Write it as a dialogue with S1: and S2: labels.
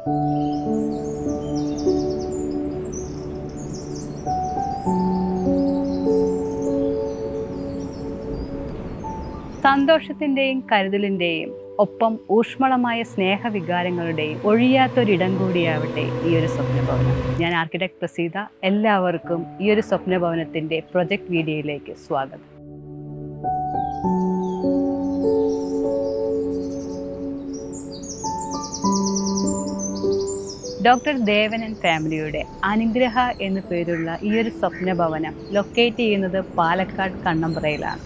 S1: സന്തോഷത്തിൻ്റെയും കരുതലിൻ്റെയും ഒപ്പം ഊഷ്മളമായ സ്നേഹവികാരങ്ങളുടെയും ഒഴിയാത്തൊരിടം കൂടിയാവട്ടെ ഈ ഒരു സ്വപ്നഭവനം. ഞാൻ ആർക്കിടെക്ട് പ്രസീത. എല്ലാവർക്കും ഈ ഒരു സ്വപ്നഭവനത്തിൻ്റെ പ്രൊജക്ട് വീഡിയോയിലേക്ക് സ്വാഗതം. ഡോക്ടർ ദേവനൻ ഫാമിലിയുടെ അനുഗ്രഹ എന്നു പേരുള്ള ഈ ഒരു സ്വപ്നഭവനം ലൊക്കേറ്റ് ചെയ്യുന്നത് പാലക്കാട് കണ്ണമ്പ്രയിലാണ്.